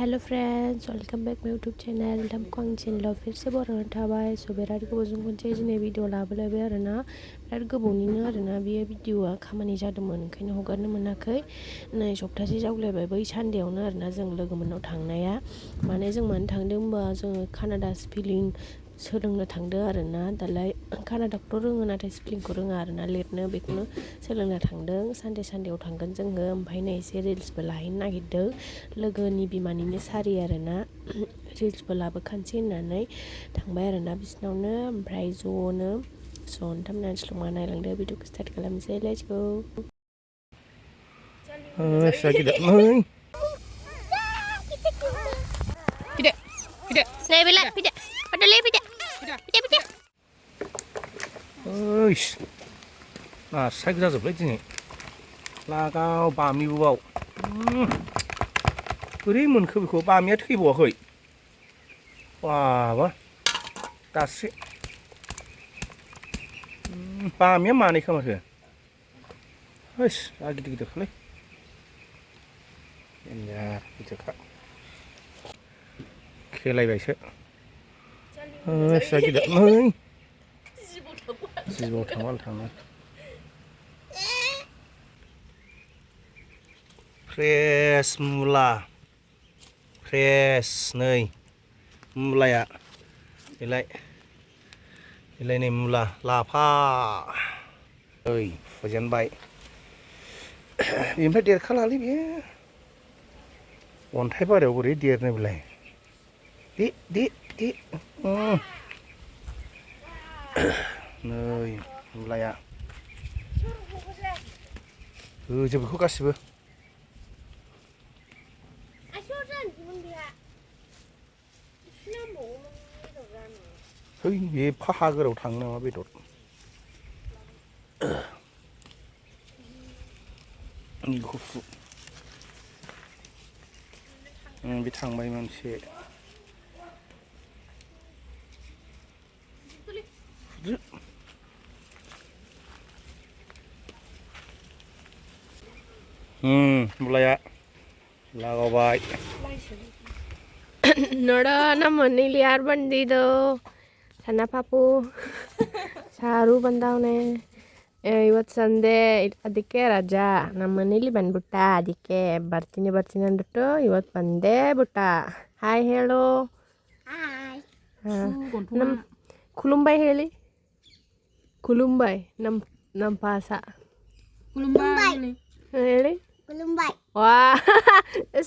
Hello friends welcome back माय YouTube channel हमको आं चैनलाव फिर से बरायना थाबाय स बिराद गोबावजों खनसे दिनै भिडिअ लाबोलायबाय आरोना बिराद गोबावनिनो आरोना बे भिडिअआ खामानि जादोंमोन ओंखायनो हगारनो मोनाखै नै सप्तासे जागुलायबाय बै सानडेआवनो आरोना जों लोगोमोननाव थांनाया माने जों मानो थांदों होनबा जोङो कानाडा स्पेलिं सोलोंनो थांदों आरोना दालाय कानाडाखौथ' रोङो नाथाय स्पेलिंखौ रोङा आरोना लिरनो बेखौनो सोलोंनो थांदों सानडेआव थांगोन जोङो ओमफ्राय नै एसे रिल्सबो लाहैनो नागिरदों लोगोनि बिमानिनो सारि आरोना रिल्सबो लाबोखानोसै होननानै थांबाय आरोना बिसिनावनो ओमफ्राय ज'नो थामनानै स्ल'मा नायलांदो भिडिअखौ स्टार्ट खालामसै लेट्स गो नास्राय जाजोबबाय दिनै लागाव बामिबो बाव बोरै मोनखो बेखौ बामिया थैबावाखै बाबा दासो बामिया मानैखा माथो होस जा गिदिर गिदिरखालै गिदिरखा खेलायबायसो जा गिदिर नै जिबौ थांबाल थाङो फ्रेस मुला फ्रेस नै मुलाया बेलाय नै मुला लाफा ओइ फुजेनबाय बेनिफ्राय देरखालालै बे अन्थाइ बारियाव बोरै देरनो बेलाय दे नै मुलाया होजोब बेखौ गासिबो है बे हाग्रायाव थाङो नामा बेदर गुफुर बे थांबाय मोनसे मुलाया लागावबाय ನೋಡ ನಮ್ಮ ಮನೇಲಿ ಯಾರು ಬಂದಿದ್ದು ಸಣ್ಣ ಪಾಪು ಸಾರು ಬಂದವನೆ ಇವತ್ತು ಸಂಡೆ ಅದಕ್ಕೆ ರಜಾ ನಮ್ಮ ಮನೇಲಿ ಬಂದ್ಬಿಟ್ಟ ಅದಕ್ಕೆ ಬರ್ತೀನಿ ಅಂದ್ಬಿಟ್ಟು ಇವತ್ತು ಬಂದೇ ಬಿಟ್ಟ ಹಾಯ್ ಹೇಳು ನಮ್ಮ ಕುಲುಂಬಾಯಿ ಹೇಳಿ ಕುಲುಂಬಾಯಿ ನಮ್ಮ ಪಾಸ ಹೇಳಿ 와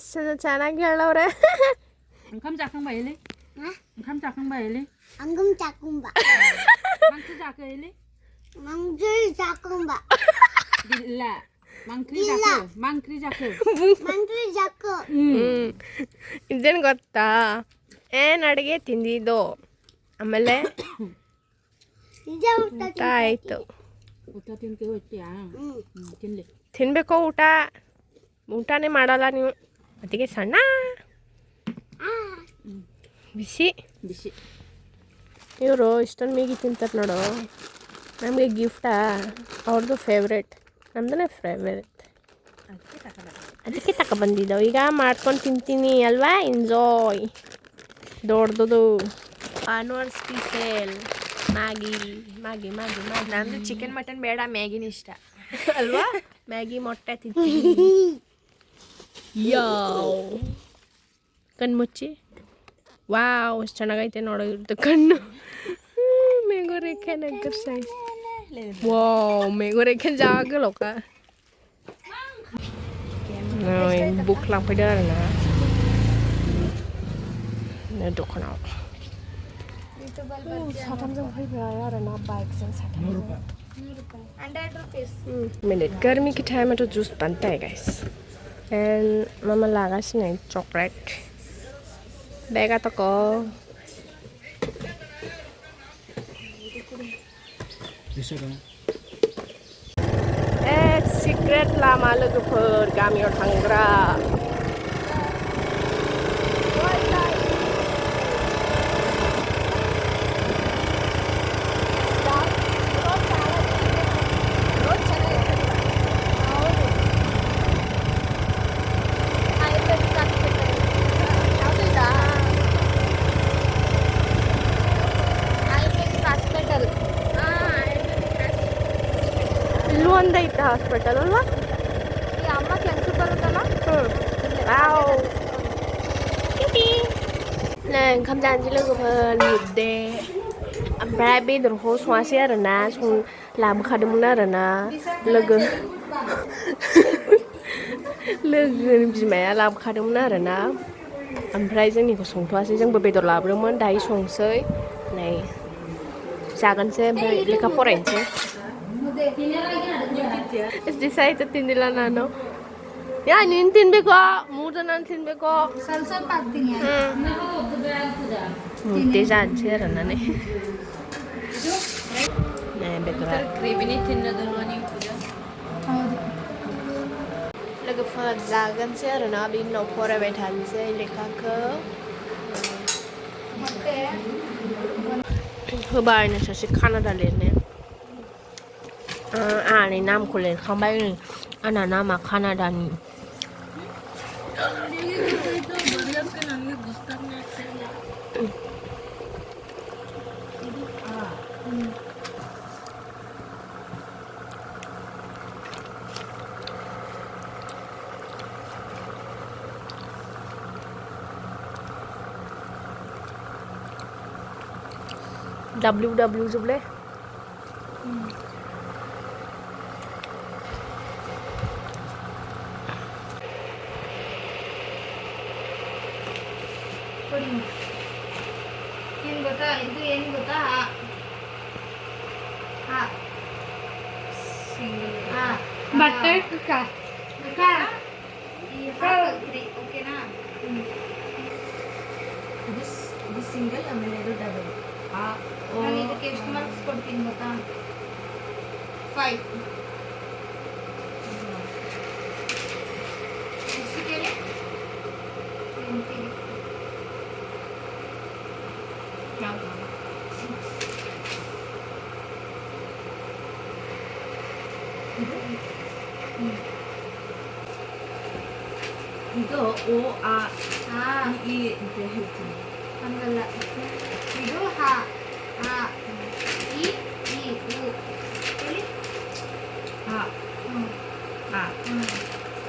진짜 ಚೆನ್ನಾಗಿ ಹೇಳವ್ರೆ ओंखाम जाखांबाय ले ओंखाम जाखांबाय ले ओंखाम जाखांबाय मांख्रि जाखो ले मांख्रि जाखांबाय बिल्ला मांख्रि जाखो ಇದೇನು ಗೊತ್ತಾ ಏನು ಅಡುಗೆ ತಿಂದಿದ್ದು ಆಮೇಲೆ ಊಟ ಆಯಿತು ಊಟ ತಿನ್ಕೆ ಹೋಗ್ತೀಯಾ ತಿನ್ಲಿ ತಿನ್ನಬೇಕು ಊಟನೇ ಮಾಡಲ್ಲ ನೀವು ಅದಕ್ಕೆ ಸಣ್ಣ ಬಿಸಿ ಇವರು ಇಷ್ಟೊಂದು ಮೇಗಿ ತಿಂತಾರೆ ನೋಡು ನಮಗೆ ಗಿಫ್ಟಾ ಅವ್ರದ್ದು ಫೇವ್ರೇಟ್ ನಮ್ದೇ ಫೇವ್ರೇಟ್ ಅದಕ್ಕೆ ತಗೊಬಂದಿದ್ದವು ಈಗ ಮಾಡ್ಕೊಂಡು ತಿಂತೀನಿ ಅಲ್ವಾ ಎಂಜಾಯ್ ದೊಡ್ಡದು ಆನ್ವರ್ ಸ್ಪೆಷಲ್ ಮ್ಯಾಗಿ ನಂದು ಚಿಕನ್ ಮಟನ್ ಬೇಡ ಮ್ಯಾಗಿನ ಇಷ್ಟ ಅಲ್ವಾ ಮ್ಯಾಗಿ ಮೊಟ್ಟೆ ತಿಂತೀನಿ ಯಾವ್ ಕಣ್ಮುಚ್ಚಿ ವಾವ್ ಎಷ್ಟು ಚೆನ್ನಾಗೈತೆ ನೋಡೋದು ಕಣ್ಣು ಮೇಗೋ ರೇಖೆ ನಗರ್ ಸೈಜ್ ವಾವ್ ಮೇಗೋ ರೇಖೆ ಜಾಗಲ್ಲ बुक लांफैदों आरोना दखानाव साथामजों फैबाय आरोना बाइकजों साथामजों मिनट गर्मी के टाइम में तो जूस बनता है गाइस एंड मामा लागासिनो चॉकलेट बेगा तको सिक्रेट लामा लोगोफोर गामियाव थांग्रा ಐತೆ ಹಾಸ್ಪಿಟಲ್ ಅಲ್ವಾ? ಈ ಅಮ್ಮ ಕೆಲ್ಸಕ್ಕೆ ಬರುತ್ತಲ್ಲ ವಾವ್ नै ओंखाम जानोसै लोगोफोर नुदे ओमफ्राय बेदरखौ सङासै आरोना लाबोखादोंमोन आरोना लोगोनि बिमाया लाबोखादोंमोन आरोना ओमफ्राय जोंनिखौ संथ'वासै जोंबो बेदर लाबोदोंमोन दायो संसै नै जागोनसै ओमफ्राय लेखा फरायनोसै Decide tindilan ano ya nin tinbeko mudanan tinbeko ಸ್ವಲ್ಪ ಹಾಕ್ತೀನಿ ಮುದ್ದೆ ಜಾನ್ಸಿ ಆರಣ್ಣ ಗ್ರೇವಿನೇ ತಿನ್ನೋದಲ್ವ ನೀವು ಕೂಡ ಹೌದು लोगोफोर जागोनसै आरोना बिनि उनाव फरायबाय थानोसै लेखाखौ ಮತ್ತೆ होबाय नो सासे कानाडा लिरनो आंनि नामखौ लिरखांबाय आंना नामा कानाडानि WW जोबले ಏನು ಗೊತ್ತಾ ಇದು ಏನು ಗೊತ್ತಾ ಬಟ್ಟೆ ಓಕೆನಾ ಇದು ಸಿಂಗಲ್ ಆಮೇಲೆ ಇದು ಡಬಲ್ ನಾನು ಇದಕ್ಕೆ ಎಷ್ಟು ಮಾರ್ಕ್ಸ್ ಕೊಡ್ತೀನಿ ಗೊತ್ತಾ 5 ಎಷ್ಟು ಕೇಳಿ 20 ಇದು ಓ ಆ ಈ ಅಂತ ಹೇಳ್ತೀನಿ ಹಂಗಲ್ಲ ಇದು ಹ ಈ ಉ ಹೇಳಿ ಆ ಆ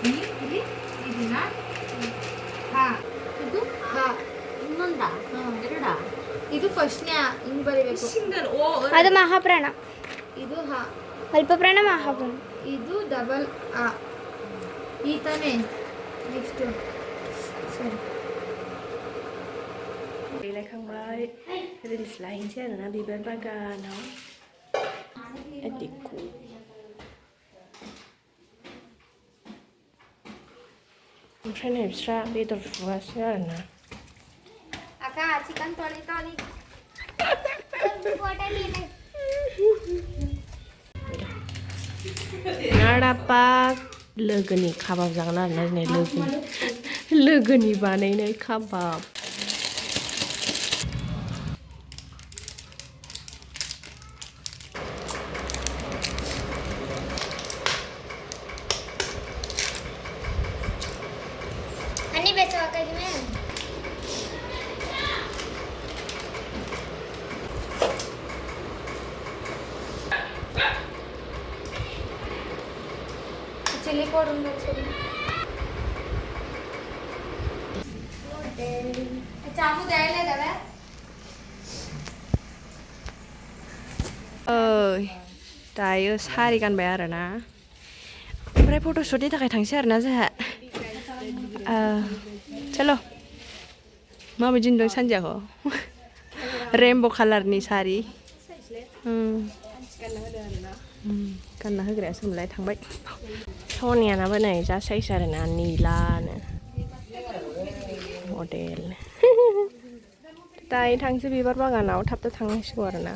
ಇಲ್ಲಿ ಇದನ್ನ ಹ ಇದು ಹ ಇನ್ನೊಂದ ಎರಡ ಇದು ಫಸ್ಟ್ನೇ ಹಿಂಗ್ ಬರೀಬೇಕು ಸಿಂಗಲ್ ಓ ಅದು ಮಹಾಪ್ರಾಣ ಇದು ಹ ಅಲ್ಪಪ್ರಾಣ ಮಹಾಪ್ರಾಣ ಇದು ಡಬಲ್ ಆ ಈ ತಾನೇ ನೆಕ್ಸ್ಟ್ ಸರಿ देलायखांबाय रिल्स लाहैनोसै आरोना बिबार बागानाव एदिखौ ओमफ्राय नै बिस्रा बेदर सुगासिनो आरोना ಅಕ್ಕ ಚಿಕನ್ ತೊಳಿ नारापाक लोगोनि खाबाब जागोन आरोना दिनै लोगोनि बानायनाय खाबाब अन्नी बेचवा कर मैं ಚಿಲ್ಲಿ ಪೌಡರ್ ಸರಿ ಚಾಮು ದೇಯಲೇದವೆ दायो सारि गानबाय आरोना ओमफ्राय फट'शुटनि थाखाय थांसै आरोना जोंहा चलो माबायदि नुदों सानजाखौ रेनब' कालारनि सारि गानना होग्राया सोमलाय थांबाय सनियानाबो नै जा साइज आरोना निलानो मडेल दायो थांसै बिबार बागानाव थाब थांनांसिगौ आरोना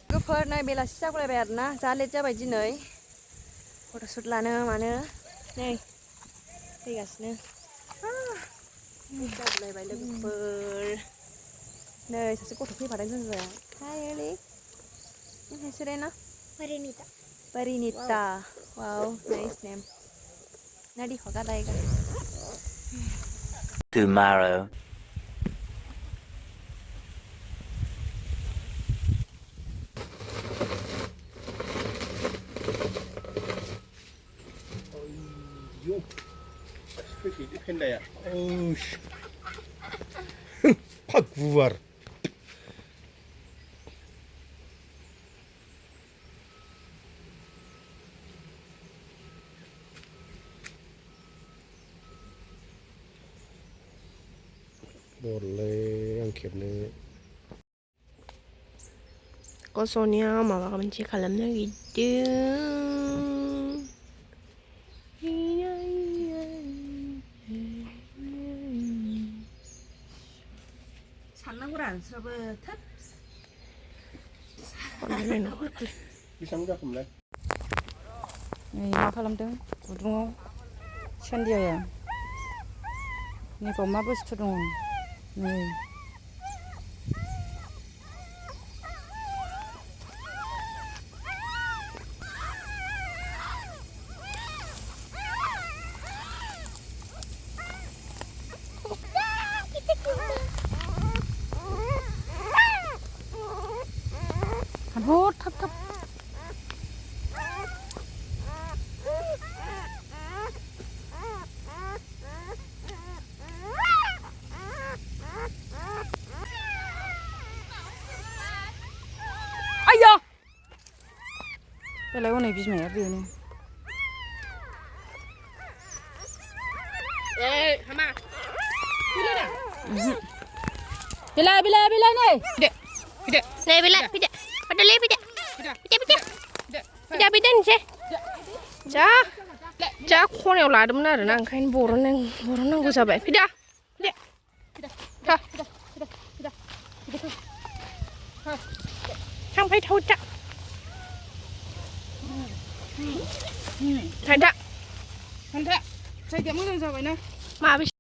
लोगोफोर नै बेलासि जागलायबाय आरोना जा लेट जाबाय दिनै फट'शुट लानो मानो नै फैगासिनो जागलायबाय लोगोफोर नै सासे गथ' फैफादों जोंजों हाय एलि हेसरेना Parinita wow nice name Nadi hoga daega tomorrow फैखै फेन्दाया फा गुवार बरलै आं खेबनो गस'निया माबा मोनसे खालामनो नागिरदों साननांगौरा नोंस्राबो थोद बेसेबां जाखोमोनलाय नै मा खालामदों गुदुङाव सान्दियाया नैबाव मा बुस्थु दङ नै थाब थाब थाब आया बेलाय हनै बिमाया बेनो बिला नै Pide. Nih, Bila, pide. Pada le, pide. Pide. Pide nse. जा खनायाव लादोंमोन आरो ना ओंखायनो बरननांगौ जाबाय फैदा थांफै थावदा जायगाया मोजां जाबायना माबे